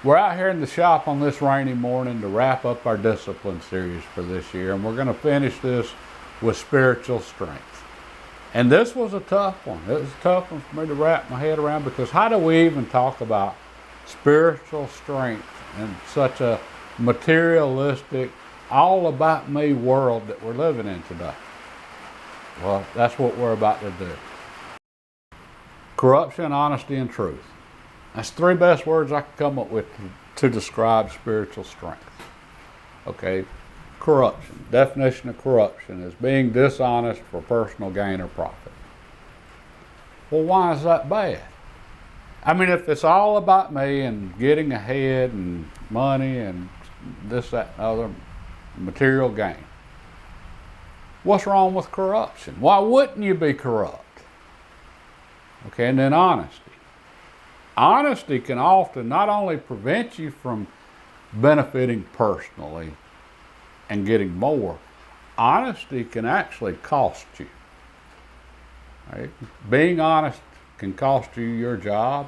We're out here in the shop on this rainy morning to wrap up our discipline series for this year, and we're going to finish this with spiritual strength. And this was a tough one. It was a tough one for me to wrap my head around, because how do we even talk about spiritual strength in such a materialistic, all about me world that we're living in today? Well, that's what we're about to do. Corruption, honesty, and truth. That's the three best words I could come up with to describe spiritual strength. Okay, corruption. Definition of corruption is being dishonest for personal gain or profit. Well, why is that bad? I mean, if it's all about me and getting ahead and money and this, that, and other material gain, what's wrong with corruption? Why wouldn't you be corrupt? Okay, and then honesty. Honesty can often not only prevent you from benefiting personally and getting more, honesty can actually cost you. Right? Being honest can cost you your job.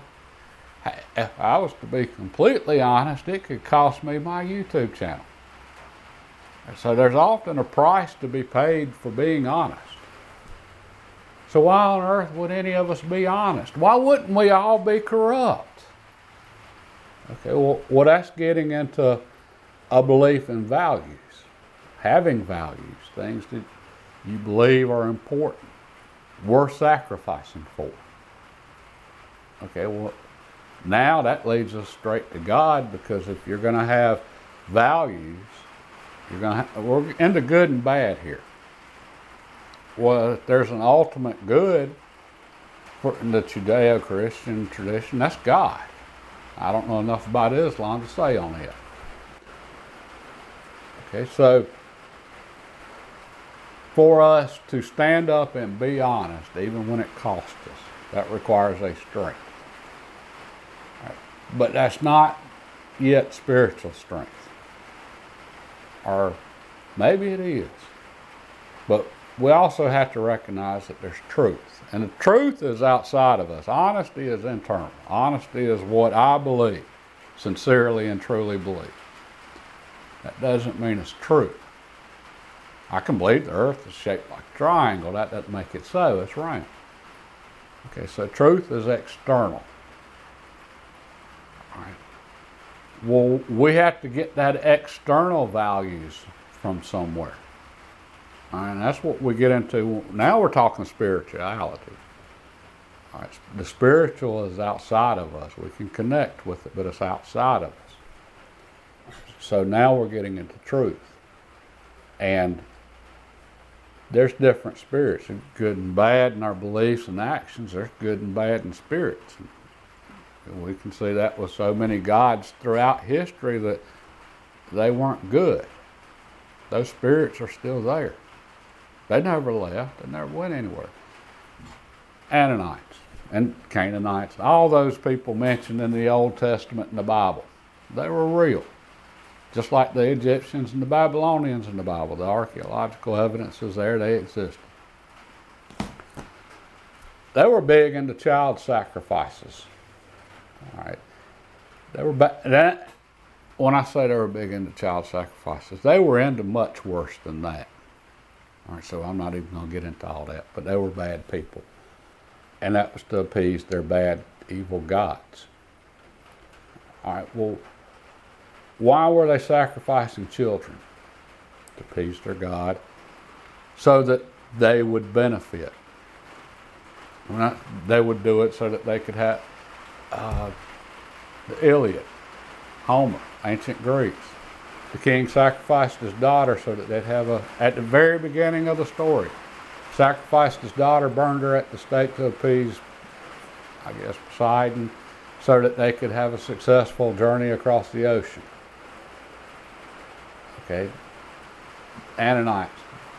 If I was to be completely honest, it could cost me my YouTube channel. So there's often a price to be paid for being honest. So why on earth would any of us be honest? Why wouldn't we all be corrupt? Okay, well that's getting into a belief in values. Having values, things that you believe are important, worth sacrificing for. Okay, well now that leads us straight to God, because if you're going to have values, we're into good and bad here. Well, if there's an ultimate good in the Judeo-Christian tradition, that's God. I don't know enough about Islam to say on it. Okay, so for us to stand up and be honest, even when it costs us, that requires a strength. Right. But that's not yet spiritual strength. Or maybe it is. But we also have to recognize that there's truth. And the truth is outside of us. Honesty is internal. Honesty is what I believe, sincerely and truly believe. That doesn't mean it's true. I can believe the earth is shaped like a triangle. That doesn't make it so. It's round. Okay, so truth is external. All right. Well, we have to get that external values from somewhere. And that's what we get into. Now we're talking spirituality. All right. The spiritual is outside of us. We can connect with it, but it's outside of us. So now we're getting into truth. And there's different spirits, good and bad in our beliefs and actions. There's good and bad in spirits. And we can see that with so many gods throughout history that they weren't good. Those spirits are still there. They never left. They never went anywhere. Ananites and Canaanites, all those people mentioned in the Old Testament and the Bible, they were real. Just like the Egyptians and the Babylonians in the Bible. The archaeological evidence is there. They existed. They were big into child sacrifices. All right. They were when I say they were big into child sacrifices, they were into much worse than that. All right, so I'm not even going to get into all that, but they were bad people. And that was to appease their bad, evil gods. All right, well, why were they sacrificing children? To appease their God, so that they would benefit. They would do it so that they could have the Iliad, Homer, ancient Greeks. The king sacrificed his daughter so that they'd have at the very beginning of the story, sacrificed his daughter, burned her at the stake to appease, I guess, Poseidon, so that they could have a successful journey across the ocean. Okay. Ananites,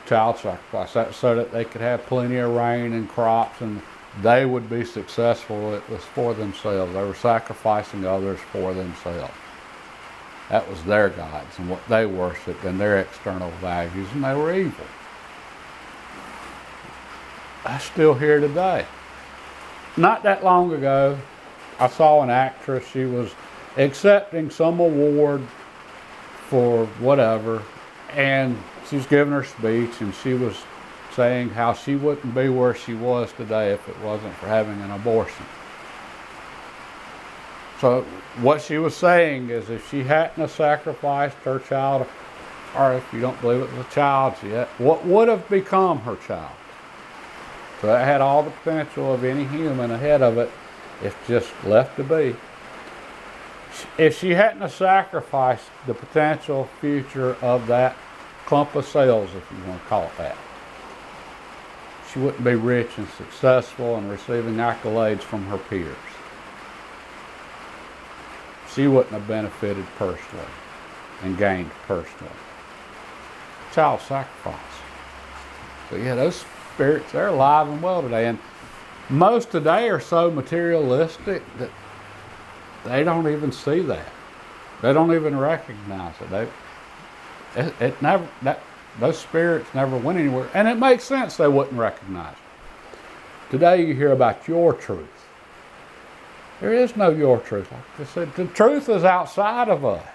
child sacrifice, so that they could have plenty of rain and crops, and they would be successful. It was for themselves. They were sacrificing others for themselves. That was their gods and what they worshipped and their external values, and they were evil. That's still here today. Not that long ago, I saw an actress. She was accepting some award for whatever, and she's giving her speech, and she was saying how she wouldn't be where she was today if it wasn't for having an abortion. So what she was saying is, if she hadn't have sacrificed her child, or if you don't believe it was a child yet, what would have become her child? So it had all the potential of any human ahead of it if just left to be. If she hadn't have sacrificed the potential future of that clump of cells, if you want to call it that, she wouldn't be rich and successful and receiving accolades from her peers. She wouldn't have benefited personally and gained personally. Child sacrifice. So yeah, those spirits, they're alive and well today. And most today are so materialistic that they don't even see that. They don't even recognize it. Those spirits never went anywhere. And it makes sense they wouldn't recognize it. Today you hear about your truth. There is no your truth. Like I said, the truth is outside of us.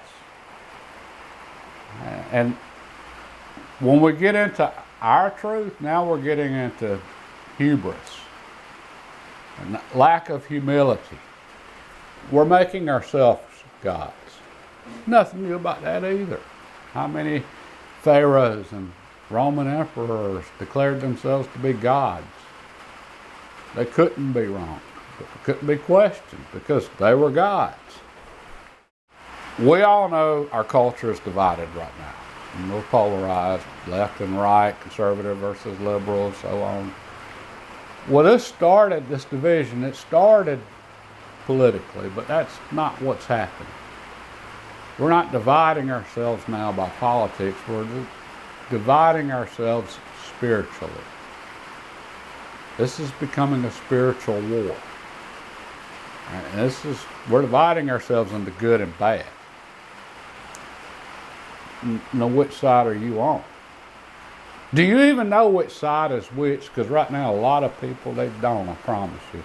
And when we get into our truth, now we're getting into hubris and lack of humility. We're making ourselves gods. Nothing new about that either. How many pharaohs and Roman emperors declared themselves to be gods? They couldn't be wrong. They couldn't be questioned because they were gods. We all know our culture is divided right now. And we're polarized, left and right, conservative versus liberal, so on. Well, this division, it started politically, but that's not what's happening. We're not dividing ourselves now by politics, we're dividing ourselves spiritually. This is becoming a spiritual war. And we're dividing ourselves into good and bad. Know which side are you on? Do you even know which side is which? Because right now a lot of people, they don't, I promise you.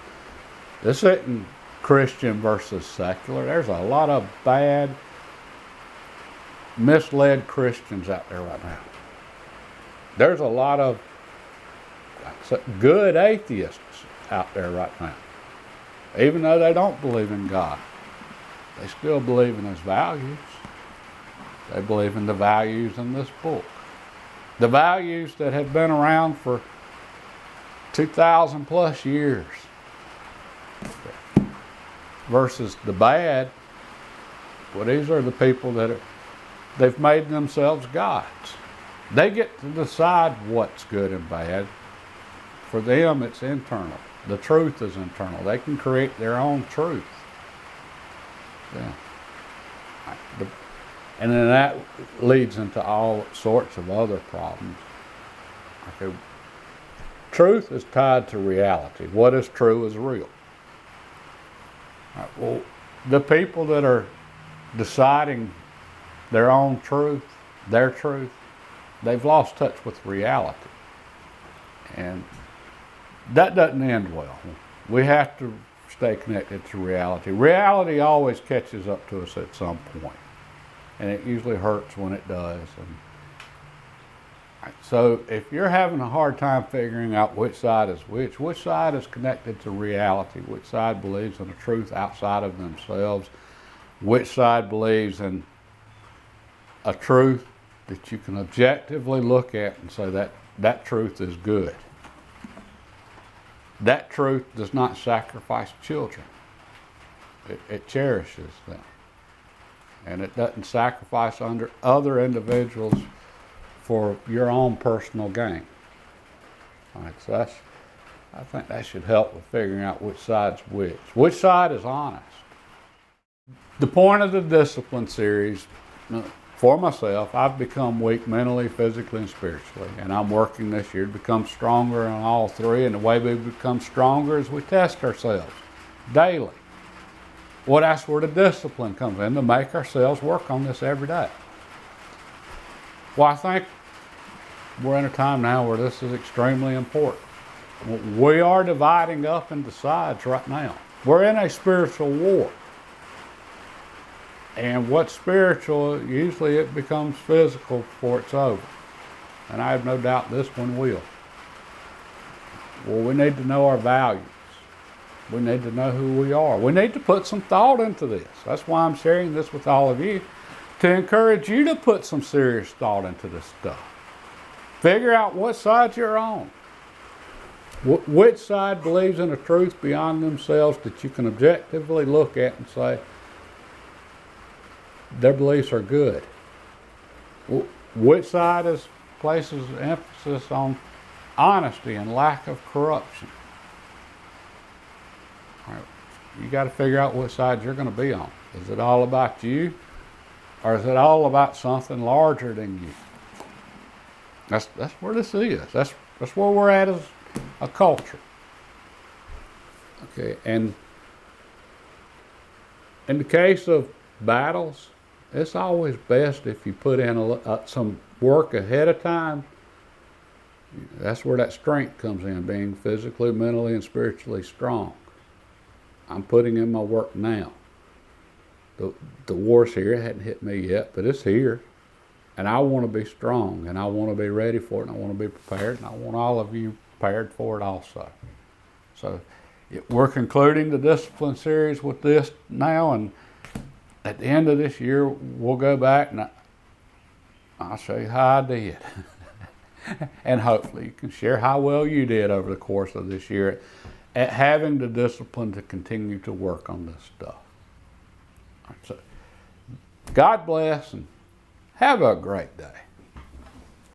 This isn't Christian versus secular. There's a lot of bad, misled Christians out there right now. There's a lot of good atheists out there right now. Even though they don't believe in God, they still believe in His values. They believe in the values in this book. The values that have been around for 2,000 plus years. Versus the bad, well, these are the people they've made themselves gods. They get to decide what's good and bad. For them, it's internal. The truth is internal. They can create their own truth. Yeah. And then that leads into all sorts of other problems. Okay. Truth is tied to reality. What is true is real. Right. Well, the people that are deciding their own truth, their truth, they've lost touch with reality. And that doesn't end well. We have to stay connected to reality. Reality always catches up to us at some point. And it usually hurts when it does. And so if you're having a hard time figuring out which side is which side is connected to reality, which side believes in a truth outside of themselves, which side believes in a truth that you can objectively look at and say that truth is good. That truth does not sacrifice children. It cherishes them. And it doesn't sacrifice under other individuals for your own personal gain. All right, so I think that should help with figuring out which side's which. Which side is honest? The point of the Discipline series, for myself, I've become weak mentally, physically, and spiritually. And I'm working this year to become stronger on all three. And the way we become stronger is we test ourselves daily. Well, that's where the discipline comes in, to make ourselves work on this every day. Well, I think we're in a time now where this is extremely important. We are dividing up into sides right now. We're in a spiritual war. And what's spiritual, usually it becomes physical before it's over. And I have no doubt this one will. Well, we need to know our values. We need to know who we are. We need to put some thought into this. That's why I'm sharing this with all of you, to encourage you to put some serious thought into this stuff. Figure out what side you're on. Which side believes in a truth beyond themselves that you can objectively look at and say, their beliefs are good. Which side places emphasis on honesty and lack of corruption? All right, you got to figure out what side you're going to be on. Is it all about you, or is it all about something larger than you? That's where this is. That's where we're at as a culture. Okay, and in the case of battles, it's always best if you put in some work ahead of time. That's where that strength comes in, being physically, mentally, and spiritually strong. I'm putting in my work now. The war's here. It hadn't hit me yet, but it's here. And I want to be strong, and I want to be ready for it, and I want to be prepared, and I want all of you prepared for it also. So we're concluding the discipline series with this now, and at the end of this year, we'll go back and I'll show you how I did. And hopefully you can share how well you did over the course of this year at having the discipline to continue to work on this stuff. So, God bless and have a great day.